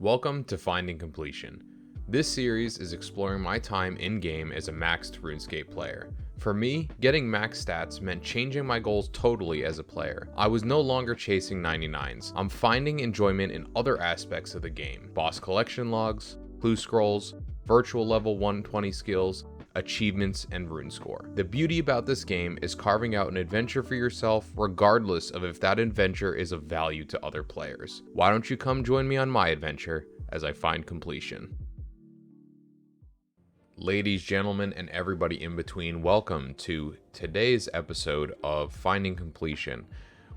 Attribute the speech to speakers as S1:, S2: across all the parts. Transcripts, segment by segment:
S1: Welcome to Finding Completion. This series is exploring my time in-game as a maxed RuneScape player. For me, getting max stats meant changing my goals totally as a player. I was no longer chasing 99s. I'm finding enjoyment in other aspects of the game. Boss collection logs, clue scrolls, virtual level 120 skills, achievements, and rune score. The beauty about this game is carving out an adventure for yourself regardless of if that adventure is of value to other players. Why don't you come join me on my adventure as I find completion? Ladies, gentlemen, and everybody in between, welcome to today's episode of Finding Completion.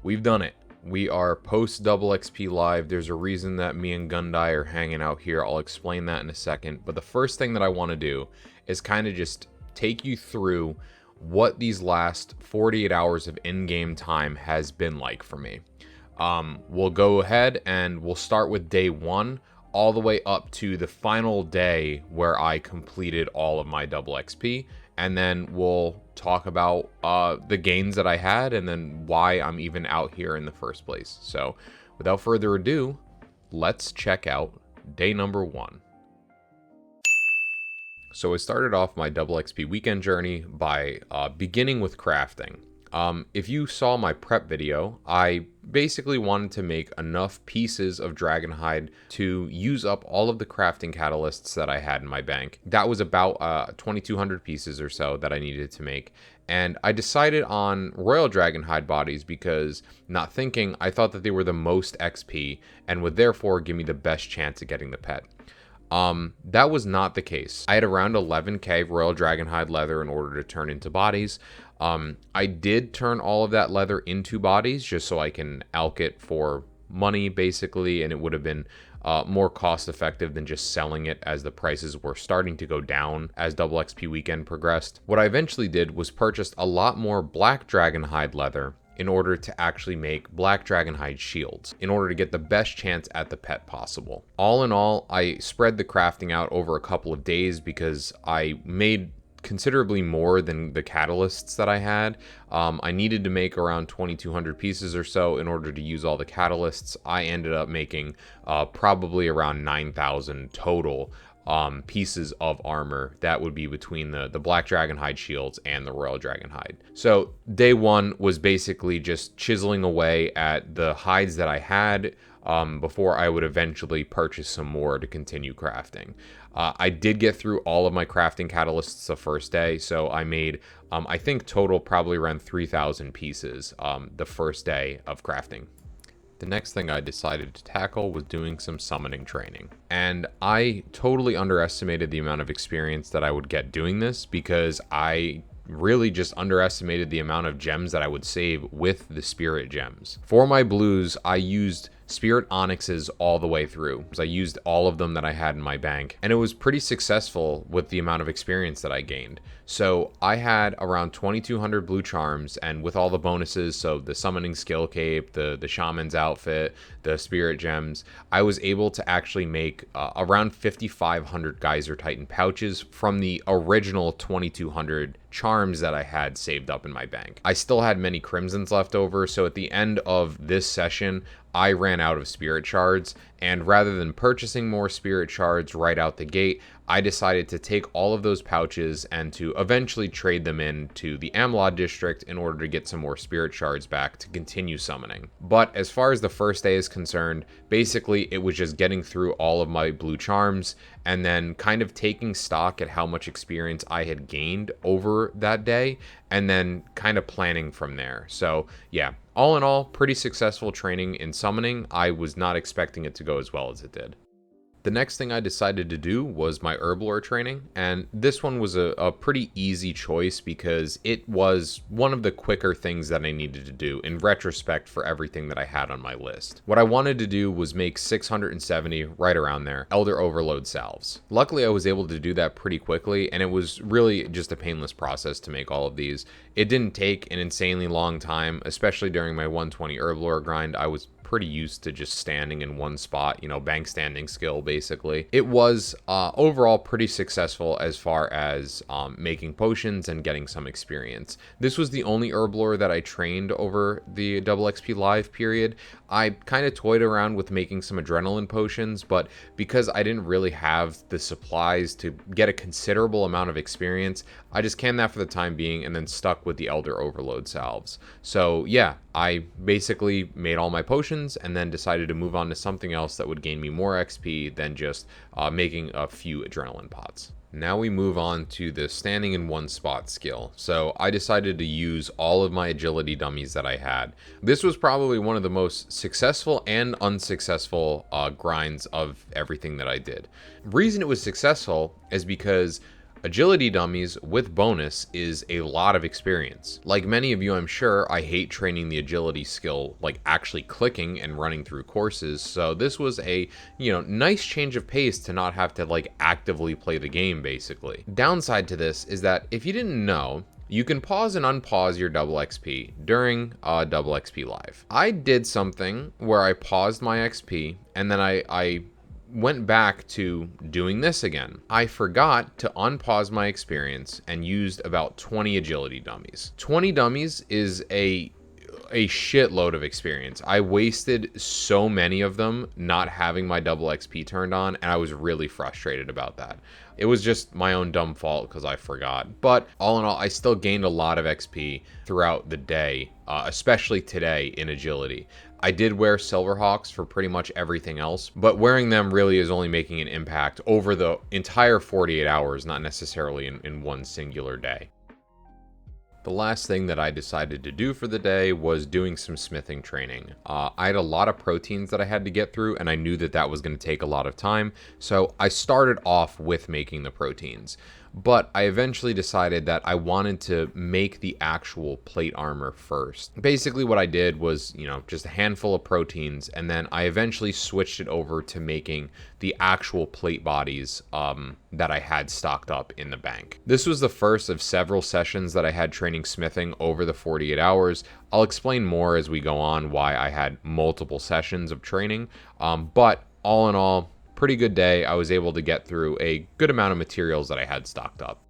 S1: We've done it. We are post double XP live. There's a reason that me and Gundai are hanging out here. I'll explain that in a second. But the first thing that I want to do is kind of just take you through what these last 48 hours of in-game time has been like for me. We'll go ahead and we'll start with day one all the way up to the final day where I completed all of my double XP. And then we'll talk about the gains that I had and then why I'm even out here in the first place. So without further ado, let's check out day number one. So I started off my double XP weekend journey by beginning with crafting. If you saw my prep video, I basically wanted to make enough pieces of dragonhide to use up all of the crafting catalysts that I had in my bank. That was about 2,200 pieces or so that I needed to make. And I decided on royal dragonhide bodies because, not thinking, I thought that they were the most XP and would therefore give me the best chance at getting the pet. That was not the case. I had around 11k royal dragonhide leather in order to turn into bodies. I did turn all of that leather into bodies just so I can alch it for money basically, and it would have been more cost effective than just selling it as the prices were starting to go down as double XP weekend progressed. What I eventually did was purchase a lot more black dragonhide leather in order to actually make black dragonhide shields in order to get the best chance at the pet possible. All in all, I spread the crafting out over a couple of days because I made considerably more than the catalysts that I had. I needed to make around 2,200 pieces or so in order to use all the catalysts. I ended up making probably around 9,000 total pieces of armor. That would be between the black dragonhide shields and the royal dragonhide. So day one was basically just chiseling away at the hides that I had before I would eventually purchase some more to continue crafting. I did get through all of my crafting catalysts the first day, so I made I think total probably around 3,000 pieces the first day of crafting. The next thing I decided to tackle was doing some summoning training. And I totally underestimated the amount of experience that I would get doing this because I really just underestimated the amount of gems that I would save with the spirit gems. For my blues, I used spirit onyxes all the way through because I used all of them that I had in my bank, and it was pretty successful with the amount of experience that I gained. So I had around 2,200 blue charms, and with all the bonuses, so the summoning skill cape, the shaman's outfit, the spirit gems, I was able to actually make around 5,500 geyser titan pouches from the original 2,200 charms that I had saved up in my bank. I still had many crimsons left over, so at the end of this session I ran out of spirit shards, and rather than purchasing more spirit shards right out the gate, I decided to take all of those pouches and to eventually trade them in to the Amlod district in order to get some more spirit shards back to continue summoning. But as far as the first day is concerned, basically it was just getting through all of my blue charms and then kind of taking stock at how much experience I had gained over that day and then kind of planning from there. So yeah, all in all, pretty successful training in summoning. I was not expecting it to go as well as it did. The next thing I decided to do was my herblore training, and this one was a pretty easy choice because it was one of the quicker things that I needed to do in retrospect for everything that I had on my list. What I wanted to do was make 670, right around there, Elder Overload salves. Luckily, I was able to do that pretty quickly, and it was really just a painless process to make all of these. It didn't take an insanely long time, especially during my 120 herblore grind. I was pretty used to just standing in one spot, you know, bank standing skill basically. It was overall pretty successful as far as making potions and getting some experience. This was the only herb lore that I trained over the double XP live period. I kind of toyed around with making some adrenaline potions, but because I didn't really have the supplies to get a considerable amount of experience, I just canned that for the time being and then stuck with the Elder Overload salves. So yeah, I basically made all my potions and then decided to move on to something else that would gain me more XP than just making a few adrenaline pots. Now we move on to the standing in one spot skill. So I decided to use all of my agility dummies that I had. This was probably one of the most successful and unsuccessful grinds of everything that I did. The reason it was successful is because agility dummies with bonus is a lot of experience. Like many of you, I'm sure, I hate training the agility skill, like actually clicking and running through courses. So this was a, nice change of pace to not have to like actively play the game basically. Downside to this is that if you didn't know, you can pause and unpause your double XP during double XP live. I did something where I paused my XP and then I went back to doing this again. I forgot to unpause my experience and used about 20 agility dummies. 20 dummies is a shitload of experience. I wasted so many of them not having my double XP turned on, and I was really frustrated about that. It was just my own dumb fault because I forgot. But all in all, I still gained a lot of XP throughout the day, especially today in agility. I did wear Silverhawks for pretty much everything else, but wearing them really is only making an impact over the entire 48 hours, not necessarily in one singular day. The last thing that I decided to do for the day was doing some smithing training. I had a lot of proteins that I had to get through, and I knew that that was going to take a lot of time, so I started off with making the proteins. But I eventually decided that I wanted to make the actual plate armor first. Basically what I did was, just a handful of proteins, and then I eventually switched it over to making the actual plate bodies that I had stocked up in the bank. This was the first of several sessions that I had training smithing over the 48 hours. I'll explain more as we go on why I had multiple sessions of training, but all in all, pretty good day. I was able to get through a good amount of materials that I had stocked up.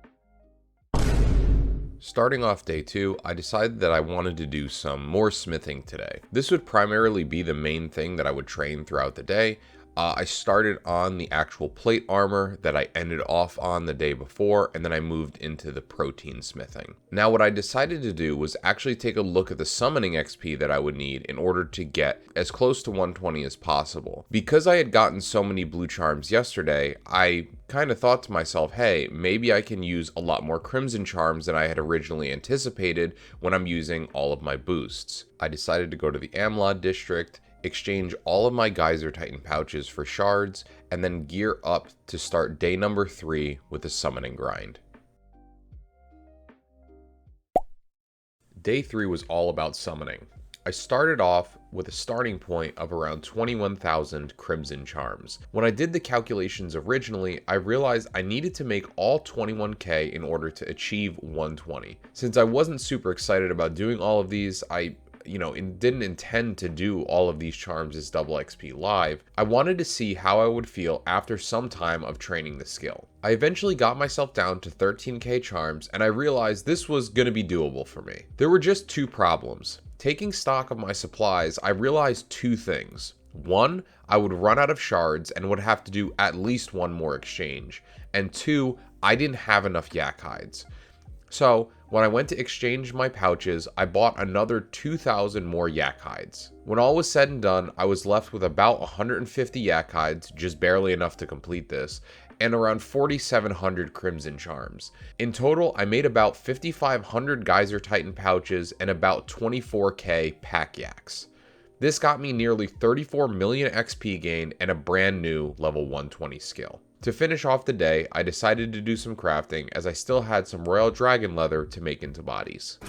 S1: Starting off day 2, I decided that I wanted to do some more smithing today. This would primarily be the main thing that I would train throughout the day. I started on the actual plate armor that I ended off on the day before, and then I moved into the protein smithing. Now what I decided to do was actually take a look at the summoning XP that I would need in order to get as close to 120 as possible. Because I had gotten so many blue charms yesterday, I kind of thought to myself, hey, maybe I can use a lot more crimson charms than I had originally anticipated when I'm using all of my boosts. I decided to go to the Amlad district, exchange all of my Geyser Titan pouches for shards, and then gear up to start day number 3 with the summoning grind. Day 3 was all about summoning. I started off with a starting point of around 21,000 crimson charms. When I did the calculations originally, I realized I needed to make all 21k in order to achieve 120. Since I wasn't super excited about doing all of these, I didn't intend to do all of these charms as double XP live. I wanted to see how I would feel after some time of training the skill. I eventually got myself down to 13k charms, and I realized this was going to be doable for me. There were just 2 problems. Taking stock of my supplies, I realized 2 things. 1, I would run out of shards and would have to do at least 1 more exchange. And 2, I didn't have enough yak hides. So when I went to exchange my pouches, I bought another 2,000 more yak hides. When all was said and done, I was left with about 150 yak hides, just barely enough to complete this, and around 4,700 crimson charms. In total, I made about 5,500 Geyser Titan pouches and about 24k pack yaks. This got me nearly 34 million XP gain and a brand new level 120 skill. To finish off the day, I decided to do some crafting as I still had some royal dragon leather to make into bodies.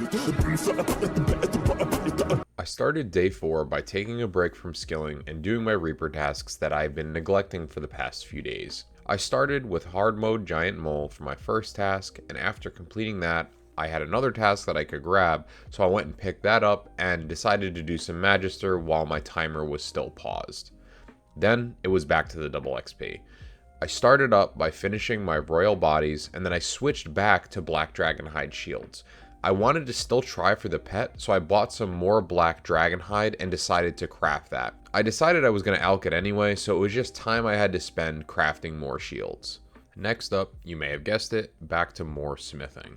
S1: I started day 4 by taking a break from skilling and doing my Reaper tasks that I've been neglecting for the past few days. I started with hard mode giant mole for my first task, and after completing that, I had another task that I could grab, so I went and picked that up and decided to do some Magister while my timer was still paused. Then it was back to the double XP. I started up by finishing my royal bodies, and then I switched back to black dragonhide shields. I wanted to still try for the pet, so I bought some more black dragonhide and decided to craft that. I decided I was going to alch it anyway, so it was just time I had to spend crafting more shields. Next up, you may have guessed it, back to more smithing.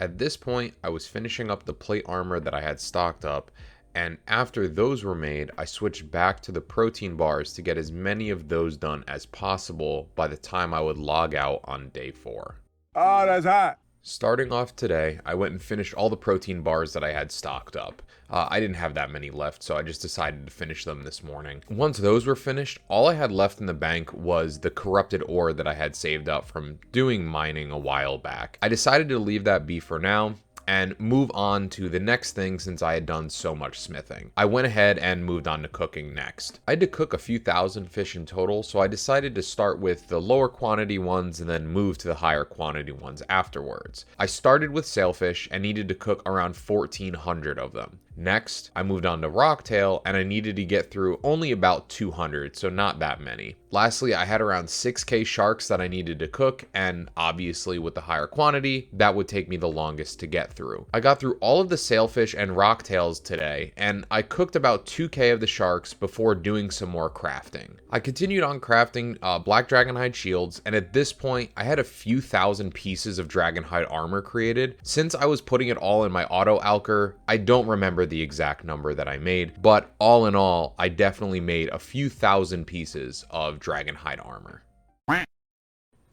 S1: At this point, I was finishing up the plate armor that I had stocked up, and after those were made, I switched back to the protein bars to get as many of those done as possible by the time I would log out on day 4.
S2: Oh, that's hot.
S1: Starting off today, I went and finished all the protein bars that I had stocked up. I didn't have that many left, so I just decided to finish them this morning. Once those were finished, all I had left in the bank was the corrupted ore that I had saved up from doing mining a while back. I decided to leave that be for now and move on to the next thing since I had done so much smithing. I went ahead and moved on to cooking next. I had to cook a few thousand fish in total, so I decided to start with the lower quantity ones and then move to the higher quantity ones afterwards. I started with sailfish and needed to cook around 1,400 of them. Next, I moved on to rocktail and I needed to get through only about 200, so not that many. Lastly, I had around 6k sharks that I needed to cook, and obviously with the higher quantity, that would take me the longest to get through. I got through all of the sailfish and rocktails today, and I cooked about 2k of the sharks before doing some more crafting. I continued on crafting black dragonhide shields, and at this point, I had a few thousand pieces of dragonhide armor created. Since I was putting it all in my auto alcher, I don't remember the exact number that I made, but all in all, I definitely made a few thousand pieces of dragonhide armor.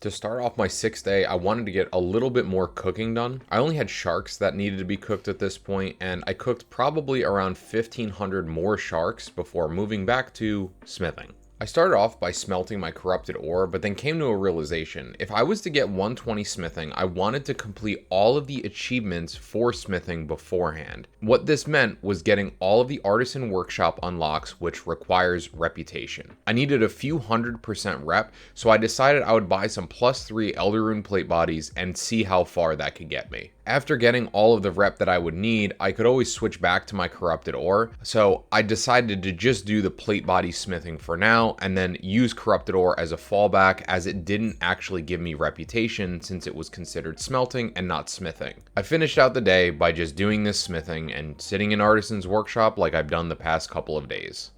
S1: To start off my 6th day, I wanted to get a little bit more cooking done. I only had sharks that needed to be cooked at this point, and I cooked probably around 1,500 more sharks before moving back to smithing. I started off by smelting my corrupted ore, but then came to a realization. If I was to get 120 smithing, I wanted to complete all of the achievements for smithing beforehand. What this meant was getting all of the artisan workshop unlocks, which requires reputation. I needed a few 100% rep, so I decided I would buy some +3 Elder Rune plate bodies and see how far that could get me. After getting all of the rep that I would need, I could always switch back to my corrupted ore, so I decided to just do the plate body smithing for now and then use corrupted ore as a fallback, as it didn't actually give me reputation since it was considered smelting and not smithing. I finished out the day by just doing this smithing and sitting in Artisan's workshop like I've done the past couple of days.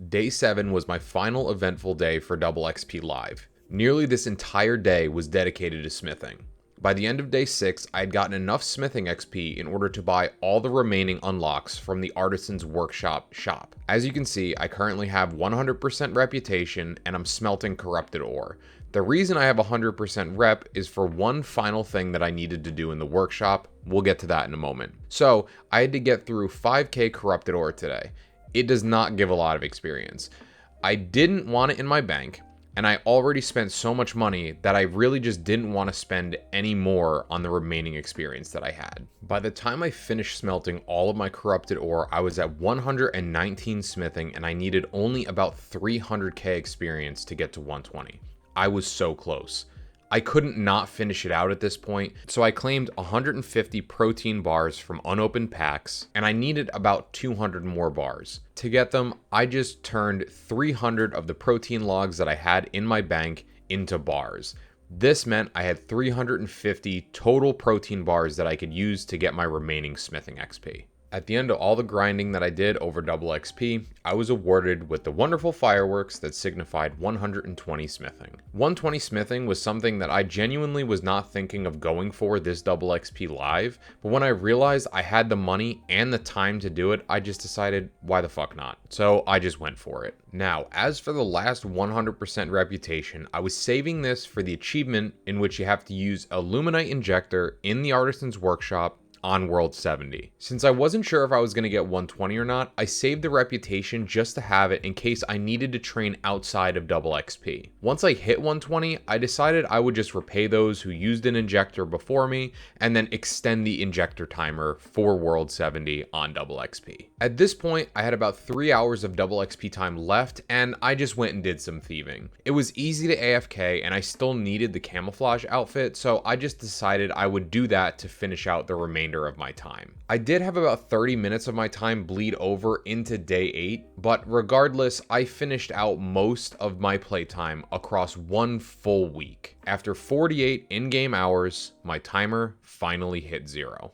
S1: Day 7 was my final eventful day for Double XP Live. Nearly this entire day was dedicated to smithing. By the end of day 6, I had gotten enough smithing XP in order to buy all the remaining unlocks from the Artisan's Workshop shop. As you can see, I currently have 100% reputation and I'm smelting corrupted ore. The reason I have 100% rep is for one final thing that I needed to do in the workshop. We'll get to that in a moment. So I had to get through 5k corrupted ore today. It does not give a lot of experience. I didn't want it in my bank, and I already spent so much money that I really just didn't want to spend any more on the remaining experience that I had. By the time I finished smelting all of my corrupted ore, I was at 119 smithing and I needed only about 300k experience to get to 120. I was so close. I couldn't not finish it out at this point, so I claimed 150 protein bars from unopened packs, and I needed about 200 more bars. To get them, I just turned 300 of the protein logs that I had in my bank into bars. This meant I had 350 total protein bars that I could use to get my remaining smithing XP. At the end of all the grinding that I did over double XP, I was awarded with the wonderful fireworks that signified 120 smithing. 120 smithing was something that I genuinely was not thinking of going for this double XP live, but when I realized I had the money and the time to do it, I just decided, why the fuck not? So I just went for it. Now, as for the last 100% reputation, I was saving this for the achievement in which you have to use a Luminite injector in the Artisan's Workshop on World 70. Since I wasn't sure if I was going to get 120 or not, I saved the reputation just to have it in case I needed to train outside of double XP. Once I hit 120, I decided I would just repay those who used an injector before me and then extend the injector timer for World 70 on double XP. At this point, I had about 3 hours of double XP time left, and I just went and did some thieving. It was easy to AFK, and I still needed the camouflage outfit, so I just decided I would do that to finish out the remainder of my time. I did have about 30 minutes of my time bleed over into day 8, but regardless, I finished out most of my playtime across one full week. After 48 in-game hours, my timer finally hit 0.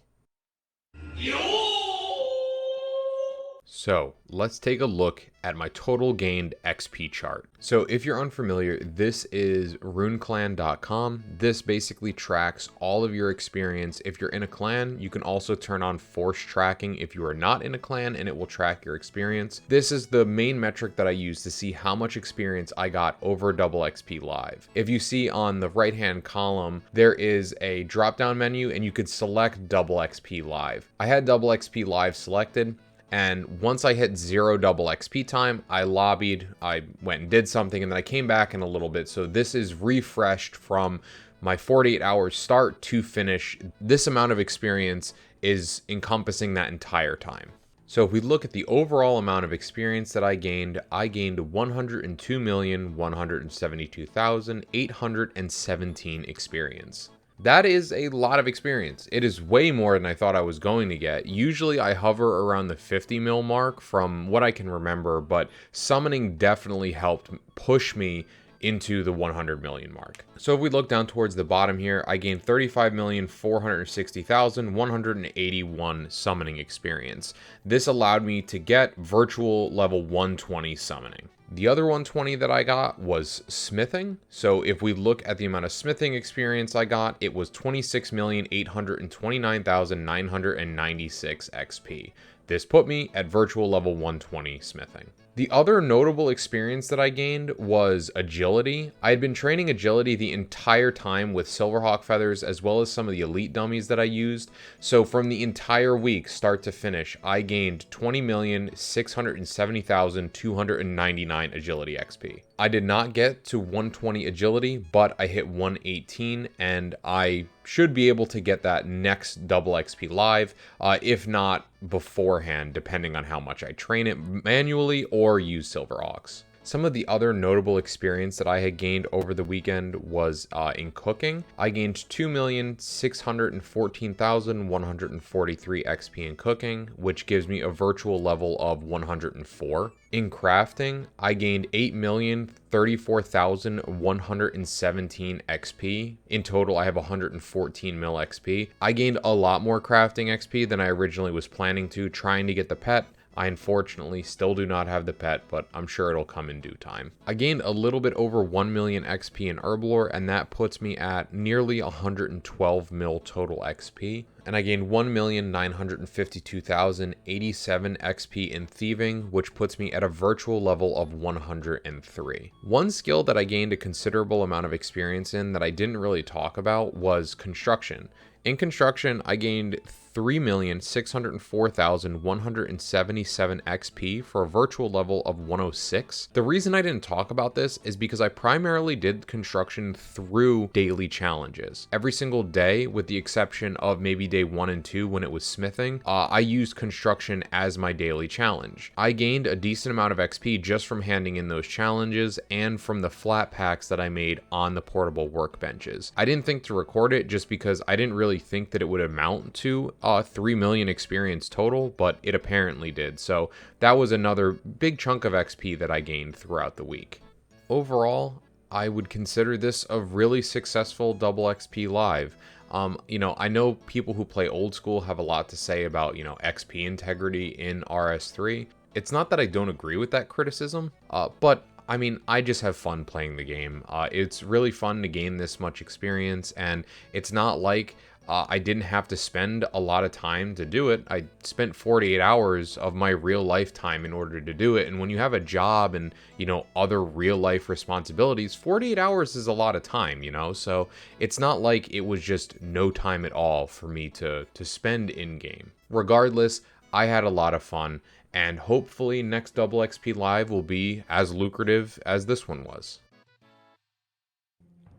S1: So let's take a look at my total gained XP chart. So if you're unfamiliar, this is runeclan.com. This basically tracks all of your experience. If you're in a clan, you can also turn on force tracking if you are not in a clan, and it will track your experience. This is the main metric that I use to see how much experience I got over double XP live. If you see on the right hand column, there is a drop down menu and you could select double XP live. I had double XP live selected. And once I hit 0 double XP time, I lobbied, I went and did something, and then I came back in a little bit. So this is refreshed from my 48 hours start to finish. This amount of experience is encompassing that entire time. So if we look at the overall amount of experience that I gained 102,172,817 experience. That is a lot of experience. It is way more than I thought I was going to get. Usually I hover around the 50 mil mark from what I can remember, but summoning definitely helped push me into the 100 million mark. So if we look down towards the bottom here, I gained 35,460,181 summoning experience. This allowed me to get virtual level 120 summoning. The other 120 that I got was smithing. So if we look at the amount of smithing experience I got, it was 26,829,996 XP. This put me at virtual level 120 smithing. The other notable experience that I gained was agility. I had been training agility the entire time with Silverhawk feathers as well as some of the elite dummies that I used. So from the entire week, start to finish, I gained 20,670,299 agility XP. I did not get to 120 agility, but I hit 118, and I should be able to get that next double XP live, if not beforehand, depending on how much I train it manually or use Silverhawks. Some of the other notable experience that I had gained over the weekend was in cooking. I gained 2,614,143 XP in cooking, which gives me a virtual level of 104. In crafting, I gained 8,034,117 XP. In total, I have 114 mil XP. I gained a lot more crafting XP than I originally was planning to, trying to get the pet. I unfortunately still do not have the pet, but I'm sure it'll come in due time. I gained a little bit over 1 million XP in Herblore, and that puts me at nearly 112 mil total XP. And I gained 1,952,087 XP in thieving, which puts me at a virtual level of 103. One skill that I gained a considerable amount of experience in that I didn't really talk about was construction. In construction, I gained 3,604,177 XP for a virtual level of 106. The reason I didn't talk about this is because I primarily did construction through daily challenges. Every single day, with the exception of maybe day 1 and 2 when it was smithing, I used construction as my daily challenge. I gained a decent amount of XP just from handing in those challenges and from the flat packs that I made on the portable workbenches. I didn't think to record it just because I didn't really think that it would amount to 3 million experience total, but it apparently did. So that was another big chunk of XP that I gained throughout the week. Overall, I would consider this a really successful double XP live. I know people who play old school have a lot to say about, XP integrity in RS3. It's not that I don't agree with that criticism, but I mean, I just have fun playing the game. It's really fun to gain this much experience, and it's not like I didn't have to spend a lot of time to do it. I spent 48 hours of my real life time in order to do it. And when you have a job and, you know, other real life responsibilities, 48 hours is a lot of time, you know? So it's not like it was just no time at all for me to spend in game. Regardless, I had a lot of fun, and hopefully next Double XP Live will be as lucrative as this one was.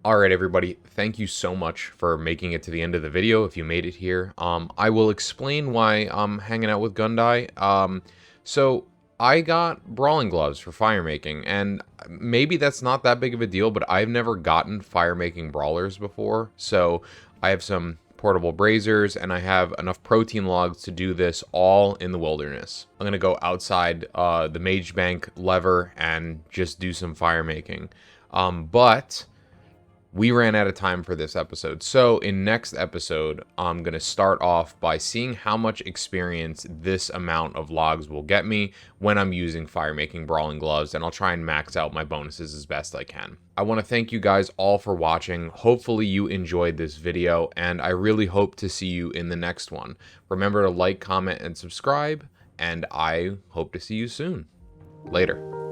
S1: Alright everybody, thank you so much for making it to the end of the video if you made it here. I will explain why I'm hanging out with Gundai. So I got brawling gloves for fire making, and maybe that's not that big of a deal, but I've never gotten fire making brawlers before, so I have some portable braziers, and I have enough protein logs to do this all in the wilderness. I'm gonna go outside the mage bank lever and just do some fire making. But we ran out of time for this episode. So in next episode, I'm going to start off by seeing how much experience this amount of logs will get me when I'm using fire making brawling gloves, and I'll try and max out my bonuses as best I can. I want to thank you guys all for watching. Hopefully you enjoyed this video, and I really hope to see you in the next one. Remember to like, comment, and subscribe, and I hope to see you soon. Later.